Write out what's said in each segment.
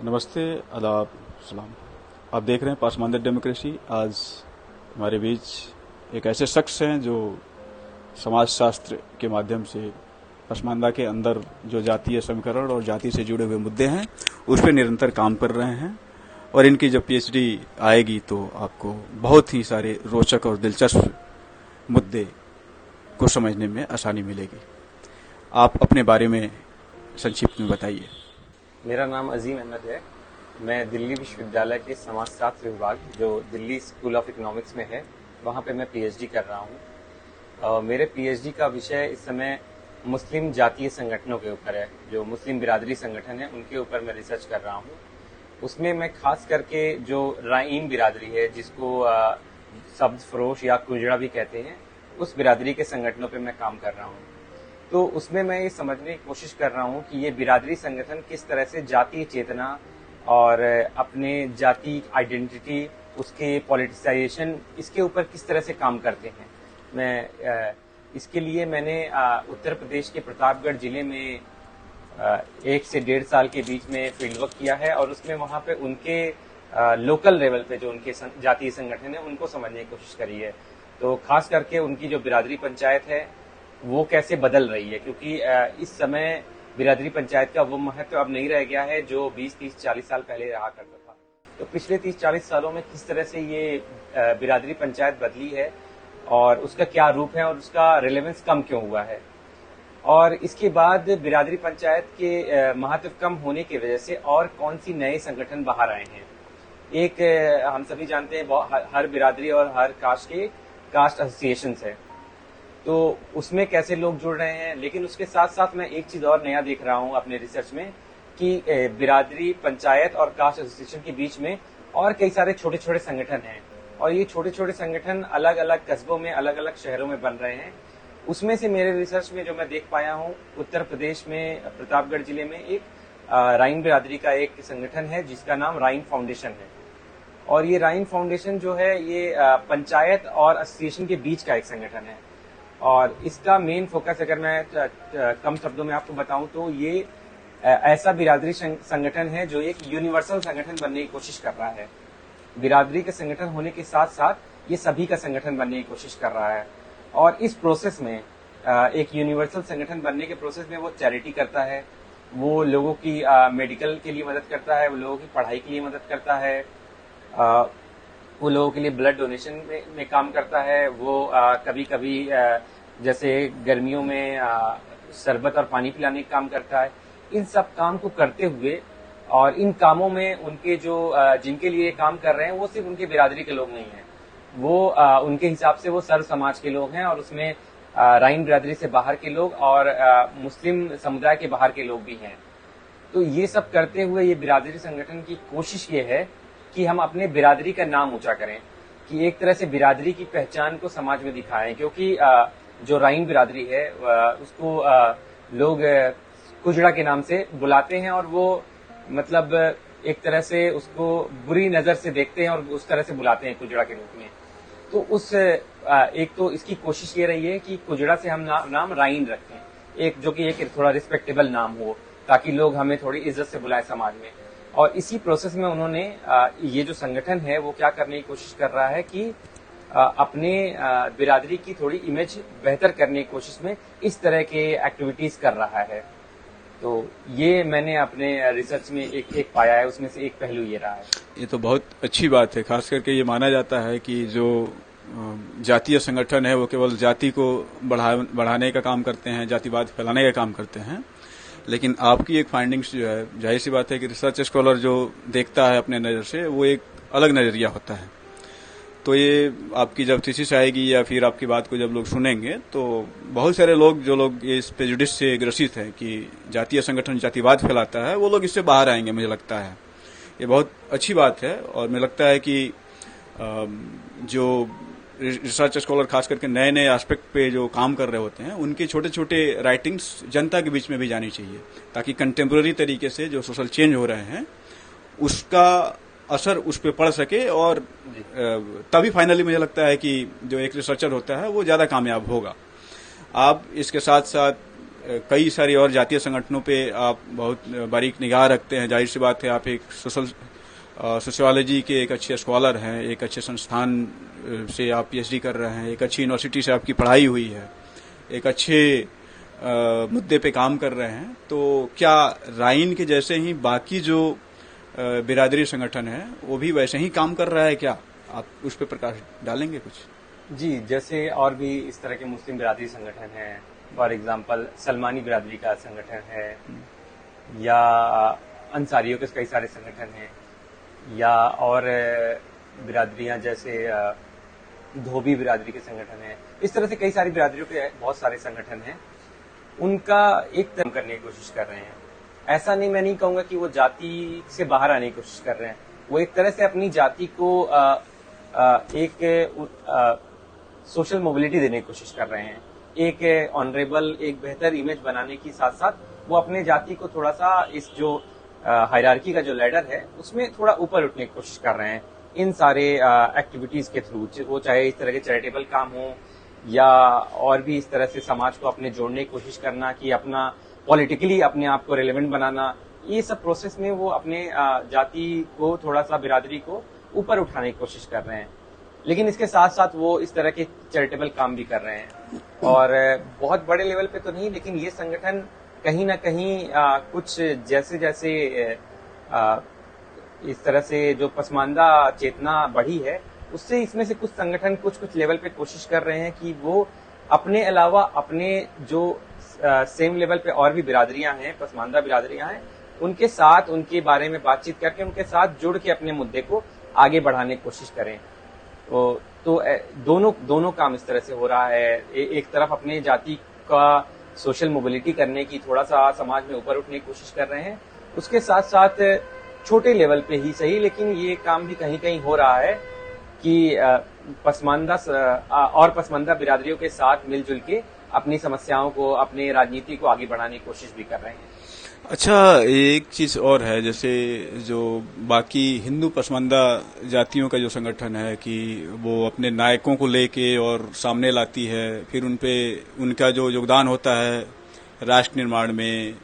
नमस्ते, आदाब, सलाम। आप देख रहे हैं पासमानदर डेमोक्रेसी। आज हमारे बीच एक ऐसे शख्स हैं जो समाजशास्त्र के माध्यम से पसमानदा के अंदर जो जातीय समीकरण और जाति से जुड़े हुए मुद्दे हैं उस पर निरंतर काम कर रहे हैं और इनकी जब पीएचडी आएगी तो आपको बहुत ही सारे रोचक और दिलचस्प मुद्दे को समझने में आसानी मिलेगी। आप अपने बारे में संक्षिप्त में बताइए। मेरा नाम अजीम अहमद है। मैं दिल्ली विश्वविद्यालय के समाजशास्त्र विभाग जो दिल्ली स्कूल ऑफ इकोनॉमिक्स में है वहाँ पे मैं पीएचडी कर रहा हूँ। मेरे पीएचडी का विषय इस समय मुस्लिम जातीय संगठनों के ऊपर है। जो मुस्लिम बिरादरी संगठन है उनके ऊपर मैं रिसर्च कर रहा हूँ। उसमें मैं खास करके जो राइन बिरादरी है जिसको सब्ज फरोश या कुजड़ा भी कहते हैं, उस बिरादरी के संगठनों पे मैं काम कर रहा हूँ। तो उसमें मैं ये समझने की कोशिश कर रहा हूँ कि ये बिरादरी संगठन किस तरह से जातीय चेतना और अपने जाति आइडेंटिटी, उसके पॉलिटिसाइजेशन, इसके ऊपर किस तरह से काम करते हैं। इसके लिए मैंने उत्तर प्रदेश के प्रतापगढ़ जिले में 1 से 1.5 साल के बीच में फील्ड वर्क किया है और उसमें वहाँ पे उनके लोकल लेवल पे जो उनके जातीय संगठन है उनको समझने की कोशिश करी है। तो खास करके उनकी जो बिरादरी पंचायत है वो कैसे बदल रही है, क्योंकि इस समय बिरादरी पंचायत का वो महत्व अब नहीं रह गया है जो 20, 30, 40 साल पहले रहा करता था। तो पिछले 30-40 सालों में किस तरह से ये बिरादरी पंचायत बदली है और उसका क्या रूप है और उसका रिलेवेंस कम क्यों हुआ है, और इसके बाद बिरादरी पंचायत के महत्व कम होने की वजह से और कौन सी नए संगठन बाहर आए हैं। एक हम सभी जानते हैं हर बिरादरी और हर कास्ट के कास्ट एसोसिएशन है, तो उसमें कैसे लोग जुड़ रहे हैं। लेकिन उसके साथ साथ मैं एक चीज और नया देख रहा हूं अपने रिसर्च में कि बिरादरी पंचायत और कास्ट एसोसिएशन के बीच में और कई सारे छोटे छोटे संगठन हैं और ये छोटे छोटे संगठन अलग अलग कस्बों में, अलग अलग शहरों में बन रहे हैं। उसमें से मेरे रिसर्च में जो मैं देख पाया हूँ, उत्तर प्रदेश में प्रतापगढ़ जिले में एक राइन बिरादरी का एक संगठन है जिसका नाम राइन फाउंडेशन है। और ये राइन फाउंडेशन जो है ये पंचायत और एसोसिएशन के बीच का एक संगठन है और इसका मेन फोकस, अगर मैं कम शब्दों में आपको बताऊं तो ये ऐसा बिरादरी संगठन है जो एक यूनिवर्सल संगठन बनने की कोशिश कर रहा है। बिरादरी के संगठन होने के साथ साथ ये सभी का संगठन बनने की कोशिश कर रहा है और इस प्रोसेस में एक यूनिवर्सल संगठन बनने के प्रोसेस में वो चैरिटी करता है, वो लोगों की मेडिकल के लिए मदद करता है, वो लोगों की पढ़ाई के लिए मदद करता है, वो लोगों के लिए ब्लड डोनेशन में काम करता है। वो कभी कभी जैसे गर्मियों में शरबत और पानी पिलाने का काम करता है। इन सब काम को करते हुए और इन कामों में उनके जो जिनके लिए काम कर रहे हैं वो सिर्फ उनके बिरादरी के लोग नहीं हैं, वो उनके हिसाब से वो सर्व समाज के लोग हैं और उसमें राइन बिरादरी से बाहर के लोग और मुस्लिम समुदाय के बाहर के लोग भी हैं। तो ये सब करते हुए ये बिरादरी संगठन की कोशिश ये है कि हम अपने बिरादरी का नाम ऊंचा करें, कि एक तरह से बिरादरी की पहचान को समाज में दिखाएं। क्योंकि जो राइन बिरादरी है उसको लोग कुजड़ा के नाम से बुलाते हैं और वो मतलब एक तरह से उसको बुरी नजर से देखते हैं और उस तरह से बुलाते हैं कुजड़ा के रूप में। तो उस एक तो इसकी कोशिश ये रही है कि कुजड़ा से हम नाम राइन रखें, एक जो कि एक थोड़ा रिस्पेक्टेबल नाम हो ताकि लोग हमें थोड़ी इज्जत से बुलाएं समाज में। और इसी प्रोसेस में उन्होंने ये जो संगठन है वो क्या करने की कोशिश कर रहा है कि अपने बिरादरी की थोड़ी इमेज बेहतर करने की कोशिश में इस तरह के एक्टिविटीज कर रहा है। तो ये मैंने अपने रिसर्च में एक पाया है, उसमें से एक पहलू ये रहा है। ये तो बहुत अच्छी बात है। खास करके ये माना जाता है कि जो जातीय संगठन है वो केवल जाति को बढ़ाने का काम करते हैं, जातिवाद फैलाने का काम करते हैं। लेकिन आपकी एक फाइंडिंग्स जो है, जाहिर सी बात है कि रिसर्च स्कॉलर जो देखता है अपने नज़र से वो एक अलग नज़रिया होता है। तो ये आपकी जब थीसिस आएगी या फिर आपकी बात को जब लोग सुनेंगे तो बहुत सारे लोग जो लोग इस प्रेजुडिस से ग्रसित हैं कि जातीय संगठन जातिवाद फैलाता है, वो लोग इससे बाहर आएंगे। मुझे लगता है ये बहुत अच्छी बात है और मुझे लगता है कि जो रिसर्च स्कॉलर खास करके नए नए एस्पेक्ट पे जो काम कर रहे होते हैं उनके छोटे छोटे राइटिंग्स जनता के बीच में भी जानी चाहिए ताकि कंटेम्प्रेरी तरीके से जो सोशल चेंज हो रहे हैं उसका असर उस पर पड़ सके और तभी फाइनली मुझे लगता है कि जो एक रिसर्चर होता है वो ज्यादा कामयाब होगा। आप इसके साथ साथ कई सारी और जातीय संगठनों पे आप बहुत बारीक निगाह रखते हैं। जाहिर सी बात है, आप एक सोशियोलॉजी के एक अच्छे स्कॉलर हैं, एक अच्छे संस्थान से आप पीएचडी कर रहे हैं, एक अच्छी यूनिवर्सिटी से आपकी पढ़ाई हुई है, एक अच्छे मुद्दे पे काम कर रहे हैं। तो क्या राइन के जैसे ही बाकी जो बिरादरी संगठन है वो भी वैसे ही काम कर रहा है क्या? आप उस पर प्रकाश डालेंगे कुछ? जी, जैसे और भी इस तरह के मुस्लिम बिरादरी संगठन हैं, फॉर एग्जांपल सलमानी बिरादरी का संगठन है, या अंसारियों के कई सारे संगठन हैं, या और बिरादरियां जैसे धोबी बिरादरी के संगठन हैं। इस तरह से कई सारी बिरादरियों के बहुत सारे संगठन हैं। उनका एक तरह करने की कोशिश कर रहे हैं। ऐसा नहीं, मैं नहीं कहूंगा कि वो जाति से बाहर आने की कोशिश कर रहे हैं। वो एक तरह से अपनी जाति को एक सोशल मोबिलिटी देने की कोशिश कर रहे हैं। एक ऑनरेबल, एक बेहतर इमेज बनाने के साथ साथ वो अपने जाति को थोड़ा सा इस जो हायरार्की का जो लैडर है उसमें थोड़ा ऊपर उठने की कोशिश कर रहे हैं इन सारे एक्टिविटीज के थ्रू। वो चाहे इस तरह के चैरिटेबल काम हो या और भी इस तरह से समाज को अपने जोड़ने की कोशिश करना, कि अपना पॉलिटिकली अपने आप को रेलेवेंट बनाना, ये सब प्रोसेस में वो अपने जाति को थोड़ा सा, बिरादरी को ऊपर उठाने की कोशिश कर रहे हैं। लेकिन इसके साथ साथ वो इस तरह के चैरिटेबल काम भी कर रहे हैं, और बहुत बड़े लेवल पे तो नहीं, लेकिन ये संगठन कहीं ना कहीं कुछ जैसे जैसे इस तरह से जो पसमानदा चेतना बढ़ी है, उससे इसमें से कुछ संगठन कुछ लेवल पे कोशिश कर रहे हैं कि वो अपने अलावा अपने जो सेम लेवल पे और भी बिरादरियां हैं, पसमानदा बिरादरियां हैं, उनके साथ उनके बारे में बातचीत करके उनके साथ जुड़ के अपने मुद्दे को आगे बढ़ाने की कोशिश करें। तो दोनों काम इस तरह से हो रहा है। एक तरफ अपने जाति का सोशल मोबिलिटी करने की, थोड़ा सा समाज में ऊपर उठने की कोशिश कर रहे हैं, उसके साथ साथ छोटे लेवल पे ही सही, लेकिन ये काम भी कहीं कहीं हो रहा है कि पसमानदा बिरादरियों के साथ मिलजुल के अपनी समस्याओं को, अपने राजनीति को आगे बढ़ाने की कोशिश भी कर रहे हैं। अच्छा, एक चीज और है, जैसे जो बाकी हिंदू पसमानदा जातियों का जो संगठन है कि वो अपने नायकों को लेके और सामने लाती है, फिर उनपे उनका जो योगदान होता है राष्ट्र निर्माण में,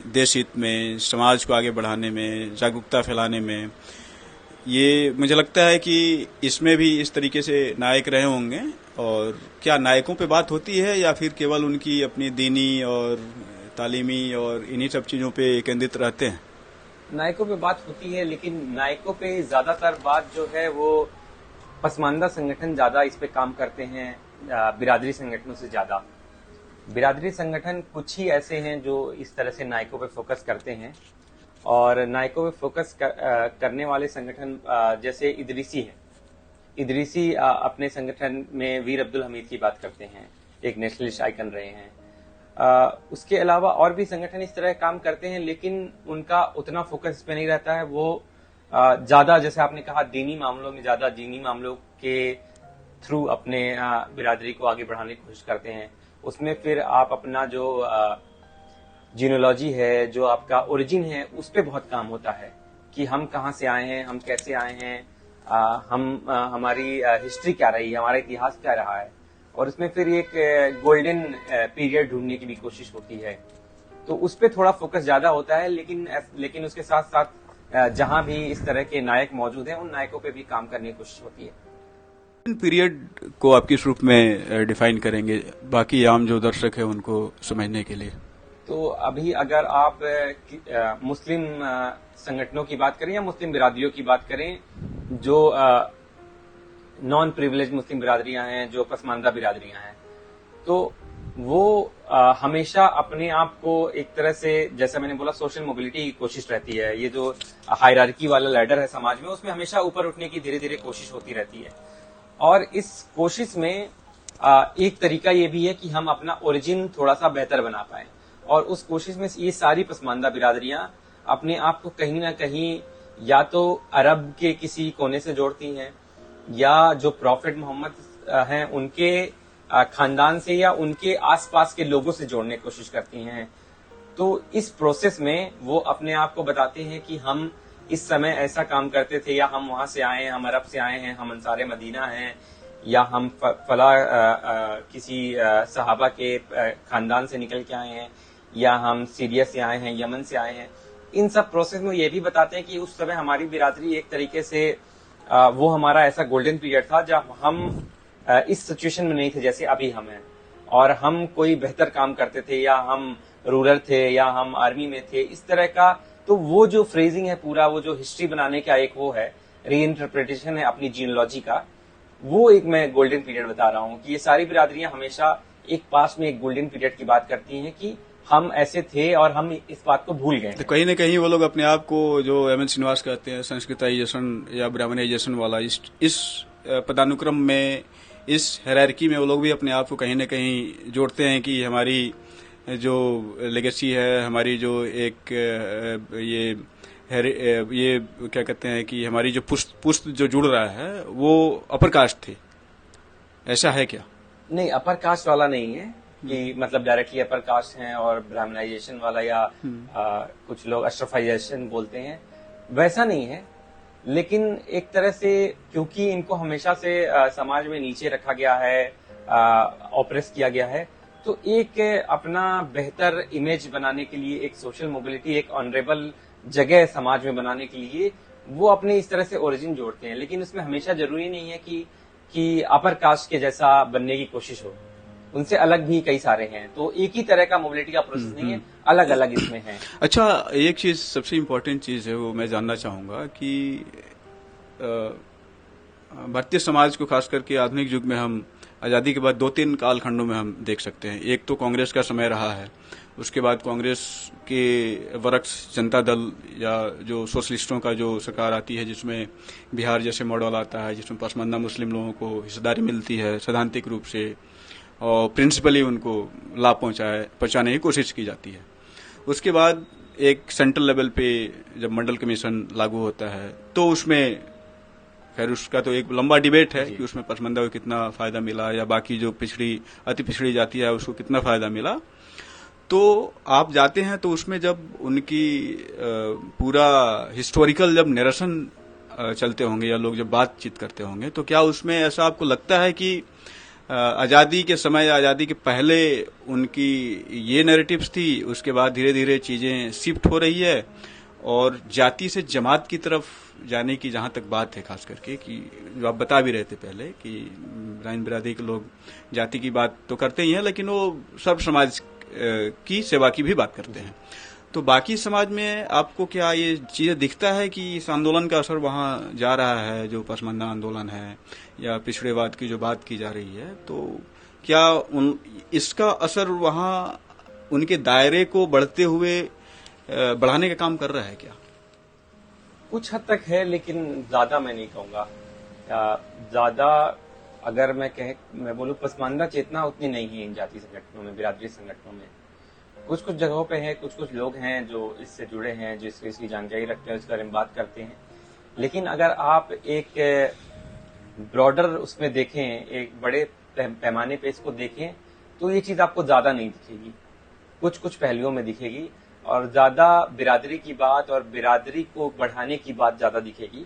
देश हित में, समाज को आगे बढ़ाने में, जागरूकता फैलाने में, ये मुझे लगता है कि इसमें भी इस तरीके से नायक रहे होंगे। और क्या नायकों पे बात होती है या फिर केवल उनकी अपनी दीनी और तालीमी और इन्हीं सब चीजों पे केंद्रित रहते हैं? नायकों पे बात होती है, लेकिन नायकों पे ज्यादातर बात जो है वो पसमानदा संगठन ज्यादा इस पे काम करते हैं बिरादरी संगठनों से ज्यादा। बिरादरी संगठन कुछ ही ऐसे हैं जो इस तरह से नायकों पे फोकस करते हैं, और नायकों पे फोकस करने वाले संगठन जैसे इदरीसी है। इदरीसी अपने संगठन में वीर अब्दुल हमीद की बात करते हैं, एक नेशनलिस्ट आइकन रहे हैं। उसके अलावा और भी संगठन इस तरह काम करते हैं, लेकिन उनका उतना फोकस इस पे नहीं रहता है। वो ज्यादा, जैसे आपने कहा, दीनी मामलों में, ज्यादा दीनी मामलों के थ्रू अपने बिरादरी को आगे बढ़ाने की कोशिश करते हैं। उसमें फिर आप अपना जो जीनोलॉजी है, जो आपका ओरिजिन है, उस पे बहुत काम होता है कि हम कहाँ से आए हैं, हम कैसे आए हैं, हमारी हिस्ट्री क्या रही है, हमारा इतिहास क्या रहा है, और उसमें फिर एक गोल्डन पीरियड ढूंढने की भी कोशिश होती है। तो उस पे थोड़ा फोकस ज्यादा होता है, लेकिन उसके साथ साथ जहां भी इस तरह के नायक मौजूद हैं, उन नायकों पे भी काम करने की कोशिश होती है। पीरियड को आप किस रूप में डिफाइन करेंगे बाकी आम जो दर्शक है उनको समझने के लिए? तो अभी अगर आप मुस्लिम संगठनों की बात करें या मुस्लिम बिरादरियों की बात करें, जो नॉन प्रिविलेज मुस्लिम बिरादरियां हैं, जो पसमानदा बिरादरियां हैं, तो वो हमेशा अपने आप को एक तरह से, जैसा मैंने बोला, सोशल मोबिलिटी की कोशिश रहती है। ये जो हायरार्की वाला लैडर है समाज में, उसमें हमेशा ऊपर उठने की धीरे धीरे कोशिश होती रहती है। और इस कोशिश में एक तरीका ये भी है कि हम अपना ओरिजिन थोड़ा सा बेहतर बना पाए, और उस कोशिश में ये सारी पसमानदा बिरादरियां अपने आप को कहीं ना कहीं या तो अरब के किसी कोने से जोड़ती हैं, या जो प्रॉफिट मोहम्मद हैं उनके खानदान से या उनके आसपास के लोगों से जोड़ने की कोशिश करती हैं। तो इस प्रोसेस में वो अपने आप को बताते हैं कि हम इस समय ऐसा काम करते थे, या हम वहां से आए हैं, हम अरब से आए हैं, हम अंसारे मदीना हैं, या हम फला किसी सहाबा के खानदान से निकल के आए हैं, या हम सीरिया से आए हैं, यमन से आए हैं, इन सब प्रोसेस में ये भी बताते हैं कि उस समय हमारी बिरादरी एक तरीके से वो हमारा ऐसा गोल्डन पीरियड था जब हम इस सिचुएशन में नहीं थे जैसे अभी हम हैं, और हम कोई बेहतर काम करते थे, या हम रूरल थे, या हम आर्मी में थे, इस तरह का। तो वो जो फ्रेजिंग है पूरा, वो जो हिस्ट्री बनाने का एक वो है, री इंटरप्रिटेशन है अपनी जीनोलॉजी का, वो एक मैं गोल्डन पीरियड बता रहा हूँ कि ये सारी बिरादरियां हमेशा एक पास में एक गोल्डन पीरियड की बात करती हैं कि हम ऐसे थे और हम इस बात को भूल गए। तो कहीं न कहीं वो लोग अपने आप को, जो एम एन श्रीनिवास कहते हैं, संस्कृताइजेशन या ब्राह्मणाइजेशन वाला, इस पदानुक्रम में, इस हायरार्की में वो लोग भी अपने आप को कहीं न कहीं जोड़ते हैं कि हमारी जो लेगेसी है, हमारी जो एक ये क्या कहते हैं कि हमारी जो पुष्ट जो जुड़ रहा है वो अपर कास्ट थे। ऐसा है क्या? नहीं, अपर कास्ट वाला नहीं है कि मतलब डायरेक्टली अपर कास्ट हैं और ब्राह्मणाइजेशन वाला, या कुछ लोग अशरफाइजेशन बोलते हैं, वैसा नहीं है। लेकिन एक तरह से क्योंकि इनको हमेशा से समाज में नीचे रखा गया है, ऑप्रेस किया गया है, तो एक अपना बेहतर इमेज बनाने के लिए, एक सोशल मोबिलिटी, एक ऑनरेबल जगह समाज में बनाने के लिए वो अपने इस तरह से ओरिजिन जोड़ते हैं। लेकिन उसमें हमेशा जरूरी नहीं है कि अपर कास्ट के जैसा बनने की कोशिश हो, उनसे अलग भी कई सारे हैं। तो एक ही तरह का मोबिलिटी का प्रोसेस नहीं है, अलग अलग इसमें है। अच्छा, एक चीज, सबसे इम्पोर्टेंट चीज है वो मैं जानना चाहूंगा कि भारतीय समाज को खास करके आधुनिक युग में हम आजादी के बाद 2-3 कालखंडों में हम देख सकते हैं। एक तो कांग्रेस का समय रहा है, उसके बाद कांग्रेस के वरक्स जनता दल या जो सोशलिस्टों का जो सरकार आती है, जिसमें बिहार जैसे मॉडल आता है, जिसमें पसमानदा मुस्लिम लोगों को हिस्सेदारी मिलती है सैद्धांतिक रूप से, और प्रिंसिपली उनको लाभ पहुंचाने की कोशिश की जाती है। उसके बाद एक सेंट्रल लेवल पे जब मंडल कमीशन लागू होता है, तो उसमें खैर उसका तो एक लंबा डिबेट है कि उसमें पसमानदा को कितना फायदा मिला, या बाकी जो अति पिछड़ी जाति है उसको कितना फायदा मिला। तो आप जाते हैं तो उसमें जब उनकी पूरा हिस्टोरिकल जब नरेशन चलते होंगे या लोग जब बातचीत करते होंगे, तो क्या उसमें ऐसा आपको लगता है कि आजादी के समय या आजादी के पहले उनकी ये नैरेटिव्स थी, उसके बाद धीरे धीरे चीजें शिफ्ट हो रही है और जाति से जमात की तरफ जाने की जहां तक बात है, खास करके कि जो आप बता भी रहे थे पहले कि ब्राह्मण बिरादरी के लोग जाति की बात तो करते ही हैं, लेकिन वो सर्व समाज की सेवा की भी बात करते हैं। तो बाकी समाज में आपको क्या ये चीजें दिखता है कि इस आंदोलन का असर वहां जा रहा है, जो पसमानदा आंदोलन है या पिछड़ेवाद की जो बात की जा रही है, तो क्या इसका असर वहां उनके दायरे को बढ़ाने का काम कर रहा है क्या? कुछ हद तक है, लेकिन ज्यादा मैं नहीं कहूंगा। ज्यादा अगर मैं बोलूं, पसमानदा चेतना उतनी नहीं है इन जाति संगठनों में, बिरादरी संगठनों में। कुछ कुछ जगहों पे है, कुछ कुछ लोग हैं जो इससे जुड़े हैं, जो इसकी जानकारी रखते हैं, इसके बारे में बात करते हैं। लेकिन अगर आप एक ब्रॉडर उसमें देखें, एक बड़े पैमाने पे इसको देखें, तो ये चीज आपको ज्यादा नहीं दिखेगी, कुछ कुछ पहलुओं में दिखेगी, और ज्यादा बिरादरी की बात और बिरादरी को बढ़ाने की बात ज्यादा दिखेगी।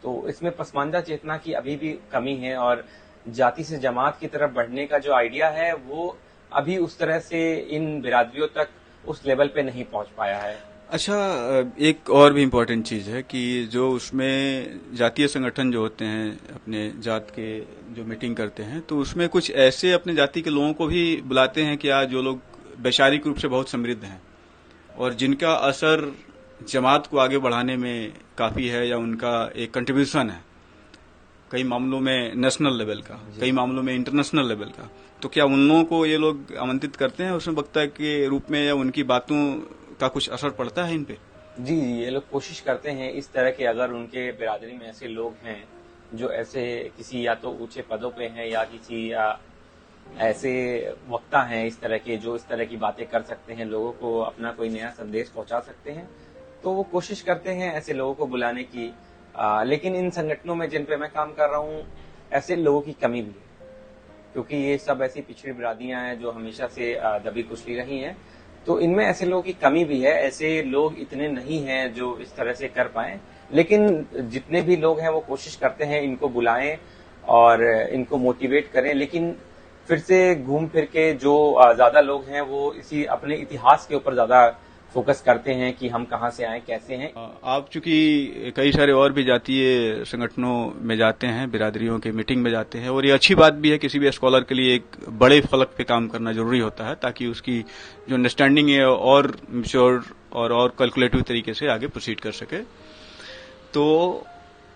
तो इसमें पसमानदा चेतना की अभी भी कमी है, और जाति से जमात की तरफ बढ़ने का जो आइडिया है वो अभी उस तरह से इन बिरादरियों तक उस लेवल पे नहीं पहुंच पाया है। अच्छा, एक और भी इम्पोर्टेंट चीज है कि जो उसमें जातीय संगठन जो होते हैं, अपने जात के जो मीटिंग करते हैं, तो उसमें कुछ ऐसे अपने जाति के लोगों को भी बुलाते हैं कि आज जो लोग वैचारिक रूप से बहुत समृद्ध हैं और जिनका असर जमात को आगे बढ़ाने में काफी है, या उनका एक कंट्रीब्यूशन है, कई मामलों में नेशनल लेवल का, कई मामलों में इंटरनेशनल लेवल का। तो क्या उन लोगों को ये लोग आमंत्रित करते हैं उसमें वक्ता के रूप में, या उनकी बातों का कुछ असर पड़ता है इन पे? जी, ये लोग कोशिश करते हैं इस तरह के, अगर उनके बिरादरी में ऐसे लोग हैं जो ऐसे किसी या तो ऊंचे पदों पे हैं या किसी ऐसे वक्ता हैं इस तरह के, जो इस तरह की बातें कर सकते हैं, लोगों को अपना कोई नया संदेश पहुंचा सकते हैं, तो वो कोशिश करते हैं ऐसे लोगों को बुलाने की। लेकिन इन संगठनों में जिन पे मैं काम कर रहा हूँ, ऐसे लोगों की कमी भी है, क्योंकि ये सब ऐसी पिछड़ी बिरादरियां हैं जो हमेशा से दबी कुचली रही हैं। तो इनमें ऐसे लोगों की कमी भी है, ऐसे लोग इतने नहीं हैं जो इस तरह से कर पाए। लेकिन जितने भी लोग हैं वो कोशिश करते हैं इनको बुलाएं और इनको मोटिवेट करें। लेकिन फिर से घूम फिर के जो ज्यादा लोग हैं वो इसी अपने इतिहास के ऊपर ज्यादा फोकस करते हैं कि हम कहाँ से आए, कैसे हैं। आप चूंकि कई सारे और भी जातीय संगठनों में जाते हैं, बिरादरियों के मीटिंग में जाते हैं, और ये अच्छी बात भी है, किसी भी स्कॉलर के लिए एक बड़े फलक पे काम करना जरूरी होता है ताकि उसकी जो अंडरस्टैंडिंग है और मैच्योर और कैलकुलेटिव तरीके से आगे प्रोसीड कर सके। तो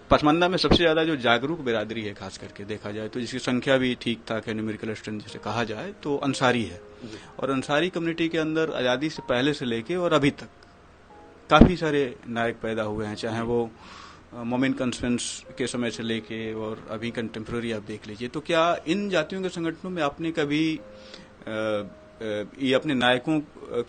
पसमानदा में सबसे ज्यादा जो जागरूक बिरादरी है, खास करके देखा जाए तो, जिसकी संख्या भी ठीक ठाक है, न्यूमेरिकल स्ट्रेंथ जिसे कहा जाए, तो अंसारी है। और अंसारी कम्युनिटी के अंदर आजादी से पहले से लेके और अभी तक काफी सारे नायक पैदा हुए हैं, चाहे वो मोमिन कॉन्फ्रेंस के समय से लेके और अभी कंटेम्प्रेरी आप देख लीजिए। तो क्या इन जातियों के संगठनों में आपने कभी ये अपने नायकों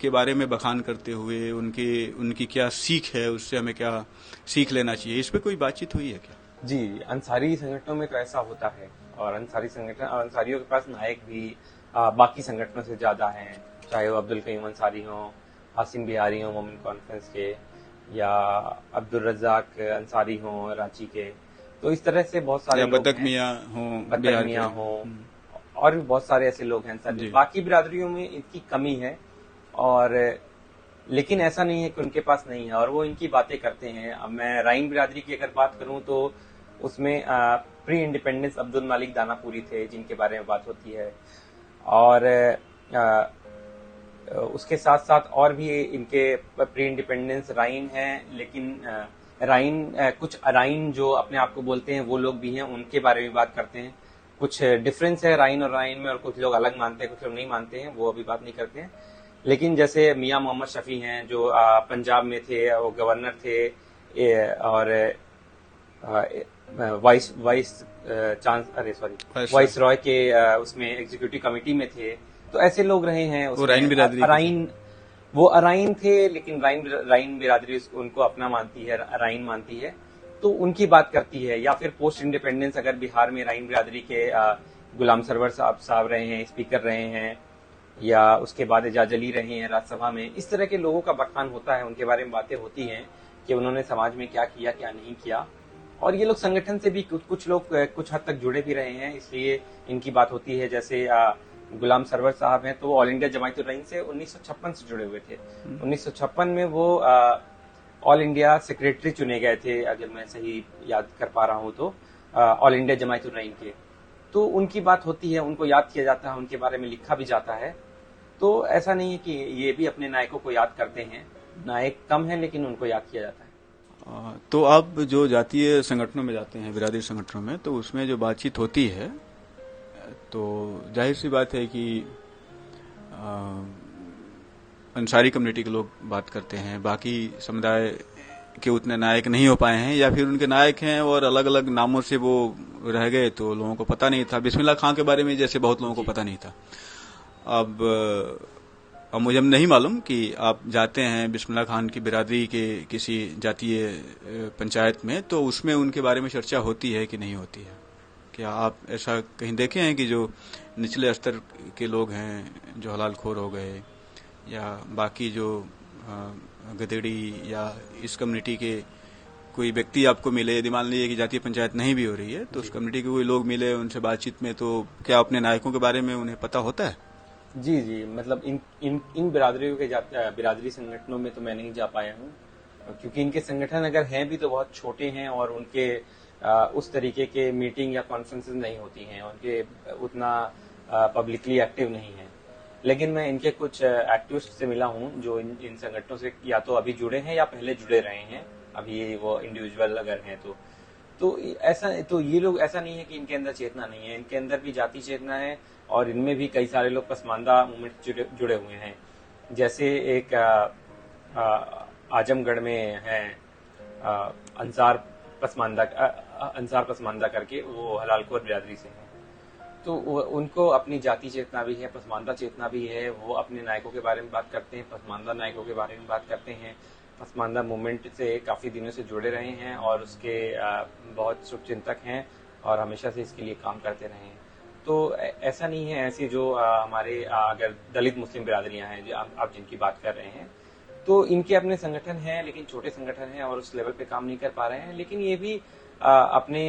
के बारे में बखान करते हुए उनकी क्या सीख है, उससे हमें क्या सीख लेना चाहिए, इस पे कोई बातचीत हुई है क्या? जी, अंसारी संगठनों में तो ऐसा होता है, और अंसारियों के पास नायक भी बाकी संगठनों से ज्यादा हैं, चाहे वो अब्दुल कयूम अंसारी हो, हासिम बिहारी हो मोमिन कॉन्फ्रेंस के, या अब्दुल रज्जाक अंसारी हो रांची के। तो इस तरह से बहुत सारे लोग बदक मियां हो, और भी बहुत सारे ऐसे लोग हैं। बाकी बिरादरियों में इनकी कमी है, और लेकिन ऐसा नहीं है कि उनके पास नहीं है, और वो इनकी बातें करते हैं। अब मैं राइन बिरादरी की अगर बात करूं तो उसमें प्री इंडिपेंडेंस अब्दुल मालिक दानापुरी थे, जिनके बारे में बात होती है, और उसके साथ साथ और भी इनके प्री इंडिपेंडेंस राइन हैं, लेकिन कुछ अराइन जो अपने आप को बोलते हैं वो लोग भी हैं, उनके बारे में बात करते हैं। कुछ डिफरेंस है राइन और राइन में, और कुछ लोग अलग मानते हैं, कुछ लोग नहीं मानते हैं, वो अभी बात नहीं करते हैं। लेकिन जैसे मियां मोहम्मद शफी हैं जो पंजाब में थे, वो गवर्नर थे, और वाइस रॉय के उसमें एग्जीक्यूटिव कमेटी में थे। तो ऐसे लोग रहे हैं। वो राइन बिरादरी वो अराइन थे, लेकिन राइन बिरादरी उनको अपना मानती है, अराइन मानती है, तो उनकी बात करती है। या फिर पोस्ट इंडिपेंडेंस अगर बिहार में राइन बिरादरी के गुलाम सरवर साहब रहे हैं, स्पीकर रहे हैं, या उसके बाद एजाज अली रहे हैं राज्यसभा में, इस तरह के लोगों का बखान होता है, उनके बारे में बातें होती हैं कि उन्होंने समाज में क्या किया, क्या नहीं किया। और ये लोग संगठन से भी कुछ लोग कुछ हद तक जुड़े भी रहे हैं, इसलिए इनकी बात होती है। जैसे गुलाम सरवर साहब हैं, तो वो ऑल इंडिया जमायत-उर-रहमान से 1956 से जुड़े हुए थे। 1956 में वो ऑल इंडिया सेक्रेटरी चुने गए थे, अगर मैं सही याद कर पा रहा हूँ तो, ऑल इंडिया जमायत-उर-रहमान के। तो उनकी बात होती है, उनको याद किया जाता है, उनके बारे में लिखा भी जाता है। तो ऐसा नहीं है कि ये भी अपने नायकों को याद करते हैं, नायक कम है लेकिन उनको याद किया जाता है। तो आप जो जातीय संगठनों में जाते हैं, बिरादरी संगठनों में, तो उसमें जो बातचीत होती है, तो जाहिर सी बात है कि अंसारी कम्युनिटी के लोग बात करते हैं, बाकी समुदाय के उतने नायक नहीं हो पाए हैं, या फिर उनके नायक हैं और अलग अलग नामों से वो रह गए, तो लोगों को पता नहीं था। बिस्मिल्लाह खां के बारे में जैसे बहुत लोगों को पता नहीं था। अब मुझे नहीं मालूम कि आप जाते हैं बिस्मिल्लाह खान की बिरादरी के किसी जातीय पंचायत में, तो उसमें उनके बारे में चर्चा होती है कि नहीं होती है? क्या आप ऐसा कहीं देखे हैं कि जो निचले स्तर के लोग हैं, जो हलाल खोर हो गए, या बाकी जो गदेड़ी या इस कम्युनिटी के कोई व्यक्ति आपको मिले, यदि मान लीजिए कि जातीय पंचायत नहीं भी हो रही है, तो उस कम्युनिटी के कोई लोग मिले, उनसे बातचीत में, तो क्या अपने नायकों के बारे में उन्हें पता होता है? जी, मतलब इन बिरादरियों के बिरादरी संगठनों में तो मैं नहीं जा पाया हूँ, क्योंकि इनके संगठन अगर हैं भी तो बहुत छोटे हैं, और उनके उस तरीके के मीटिंग या कॉन्फ्रेंसेस नहीं होती हैं, उनके उतना पब्लिकली एक्टिव नहीं है। लेकिन मैं इनके कुछ एक्टिविस्ट से मिला हूँ जो इन संगठनों से या तो अभी जुड़े हैं या पहले जुड़े रहे हैं, अभी वो इंडिविजुअल अगर हैं तो ऐसा, तो ये लोग, ऐसा नहीं है कि इनके अंदर चेतना नहीं है, इनके अंदर भी जाति चेतना है, और इनमें भी कई सारे लोग पसमानदा मूवमेंट जुड़े हुए हैं। जैसे एक आजमगढ़ में है अंसार पसमानदा करके, वो हलालखोर बिरादरी से हैं, तो उनको अपनी जाति चेतना भी है, पसमानदा चेतना भी है। वो अपने नायकों के बारे में बात करते हैं, पसमानदा नायकों के बारे में बात करते हैं, पसमानदा मूवमेंट से काफी दिनों से जुड़े रहे हैं, और उसके बहुत शुभचिंतक हैं, और हमेशा से इसके लिए काम करते रहे हैं। तो ऐसा नहीं है, ऐसी जो हमारे अगर दलित मुस्लिम बिरादरियां हैं जो आप जिनकी बात कर रहे हैं, तो इनके अपने संगठन हैं, लेकिन छोटे संगठन हैं और उस लेवल पे काम नहीं कर पा रहे हैं। लेकिन ये भी अपने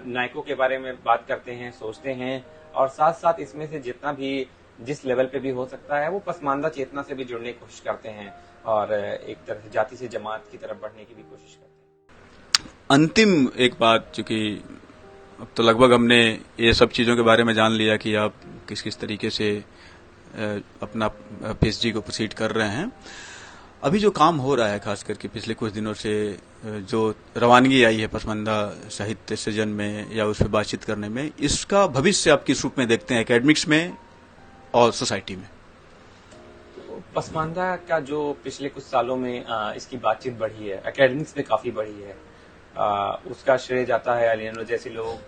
नायकों के बारे में बात करते हैं, सोचते हैं, और साथ साथ इसमें से जितना भी जिस लेवल पे भी हो सकता है वो पसमानदा चेतना से भी जुड़ने की कोशिश करते हैं और एक तरह से जाति से जमात की तरफ बढ़ने की भी कोशिश करते हैं। अंतिम एक बात, चूंकि अब तो लगभग हमने ये सब चीजों के बारे में जान लिया कि आप किस किस तरीके से अपना पीएचडी को प्रोसीड कर रहे हैं। अभी जो काम हो रहा है, खास करके पिछले कुछ दिनों से जो रवानगी आई है पसमानदा साहित्य सृजन में या उस पर बातचीत करने में, इसका भविष्य आप किस रूप में देखते हैं एकेडमिक्स में और सोसाइटी में? पसमानदा का जो पिछले कुछ सालों में इसकी बातचीत बढ़ी है, एकेडमिक्स में काफी बढ़ी है, उसका श्रेय जाता है अलियानो जैसे लोग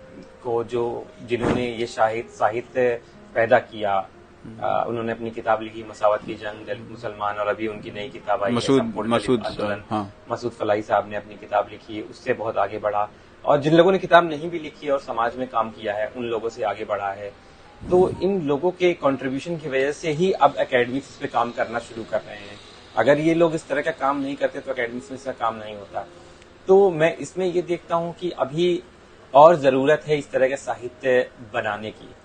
को जिन्होंने ये साहित्य पैदा किया। उन्होंने अपनी किताब लिखी मसावत की जंग, दलित मुसलमान, और अभी उनकी नई किताब आई मसूद फलाई साहब ने अपनी किताब लिखी, उससे बहुत आगे बढ़ा। और जिन लोगों ने किताब नहीं भी लिखी और समाज में काम किया है उन लोगों से आगे बढ़ा है। तो इन लोगों के कंट्रीब्यूशन की वजह से ही अब एकेडमिक्स पे काम करना शुरू कर रहे हैं। अगर ये लोग इस तरह का काम नहीं करते तो एकेडमिक्स में इसका काम नहीं होता। तो मैं इसमें ये देखता हूँ कि अभी और जरूरत है इस तरह के साहित्य बनाने की।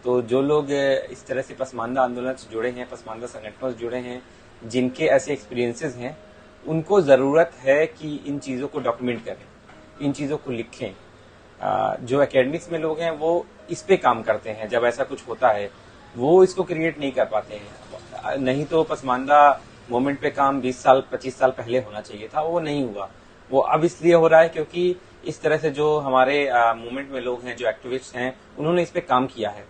तो जो लोग इस तरह से पसमानदा आंदोलन से जुड़े हैं, पसमानदा संगठनों से जुड़े हैं, जिनके ऐसे एक्सपीरियंसेस हैं, उनको जरूरत है कि इन चीजों को डॉक्यूमेंट करें, इन चीजों को लिखें। जो एकेडमिक्स में लोग हैं वो इस पे काम करते हैं, जब ऐसा कुछ होता है वो इसको क्रिएट नहीं कर पाते हैं। नहीं तो पसमानदा मूवमेंट पे काम 20 साल 25 साल पहले होना चाहिए था, वो नहीं हुआ। वो अब इसलिए हो रहा है क्योंकि इस तरह से जो हमारे मूवमेंट में लोग हैं, जो एक्टिविस्ट हैं, उन्होंने इस पे काम किया है।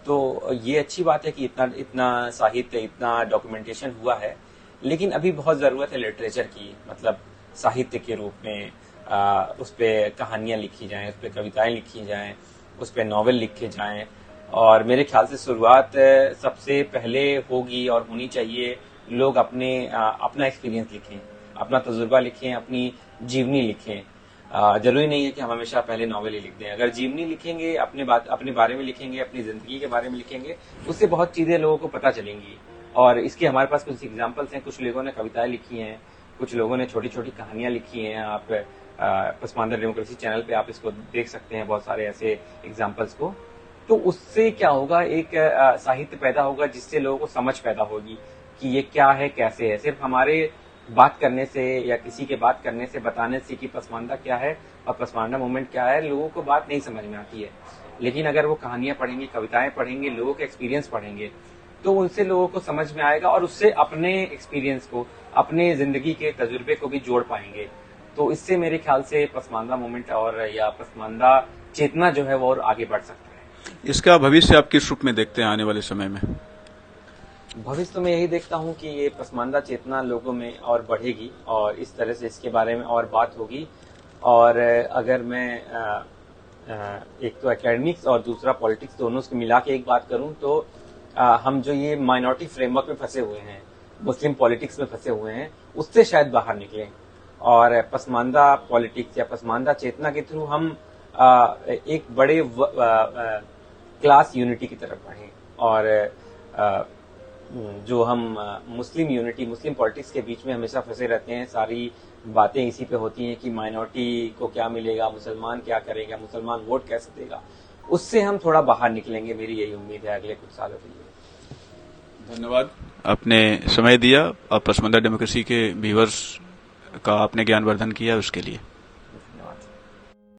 तो ये अच्छी बात है कि इतना साहित्य, इतना डॉक्यूमेंटेशन हुआ है, लेकिन अभी बहुत जरूरत है लिटरेचर की, मतलब साहित्य के रूप में उस पे कहानियां लिखी जाएं, उस पे कविताएं लिखी जाएं, उस पे नॉवेल लिखे जाएं। और मेरे ख्याल से शुरुआत सबसे पहले होगी और होनी चाहिए, लोग अपना एक्सपीरियंस लिखें, अपना तजुर्बा लिखें, अपनी जीवनी लिखें। जरूरी नहीं है कि हम हमेशा पहले नॉवेल ही लिख दें। अगर जीवनी लिखेंगे, अपने बारे में लिखेंगे, अपनी जिंदगी के बारे में लिखेंगे, उससे बहुत चीजें लोगों को पता चलेंगी। और इसके हमारे पास कुछ एग्जाम्पल्स हैं। कुछ लोगों ने कविताएं लिखी हैं, कुछ लोगों ने छोटी छोटी कहानियां लिखी हैं। आप पसमानदा डेमोक्रेसी चैनल पे आप इसको देख सकते हैं, बहुत सारे ऐसे एग्जाम्पल्स को। तो उससे क्या होगा, एक साहित्य पैदा होगा जिससे लोगों को समझ पैदा होगी कि ये क्या है, कैसे है। सिर्फ हमारे बात करने से या किसी के बात करने से, बताने से कि पसमानदा क्या है और पसमानदा मूवमेंट क्या है, लोगों को बात नहीं समझ में आती है। लेकिन अगर वो कहानियां पढ़ेंगे, कविताएं पढ़ेंगे, लोगों के एक्सपीरियंस पढ़ेंगे, तो उनसे लोगों को समझ में आएगा और उससे अपने एक्सपीरियंस को, अपने जिंदगी के तजुर्बे को भी जोड़ पाएंगे। तो इससे मेरे ख्याल से पसमानदा मूवमेंट और या पसमानदा चेतना जो है वो और आगे बढ़ सकता है। इसका भविष्य आप किस रूप में देखते हैं आने वाले समय में? भविष्य तो मैं यही देखता हूँ कि ये पसमानदा चेतना लोगों में और बढ़ेगी और इस तरह से इसके बारे में और बात होगी। और अगर मैं एक तो एकेडमिक्स और दूसरा पॉलिटिक्स, दोनों को मिला के एक बात करूँ तो हम जो ये माइनॉरिटी फ्रेमवर्क में फंसे हुए हैं, मुस्लिम पॉलिटिक्स में फंसे हुए हैं, उससे शायद बाहर निकलें और पसमानदा पॉलिटिक्स या पसमानदा चेतना के थ्रू हम एक बड़े क्लास यूनिटी की तरफ बढ़ें। और जो हम मुस्लिम यूनिटी, मुस्लिम पॉलिटिक्स के बीच में हमेशा फंसे रहते हैं, सारी बातें इसी पे होती हैं कि माइनॉरिटी को क्या मिलेगा, मुसलमान क्या करेगा, मुसलमान वोट कैसे देगा, उससे हम थोड़ा बाहर निकलेंगे, मेरी यही उम्मीद है अगले कुछ सालों के लिए। धन्यवाद, आपने समय दिया और पसमानदा डेमोक्रेसी के व्यूअर्स का आपने ज्ञानवर्धन किया, उसके लिए।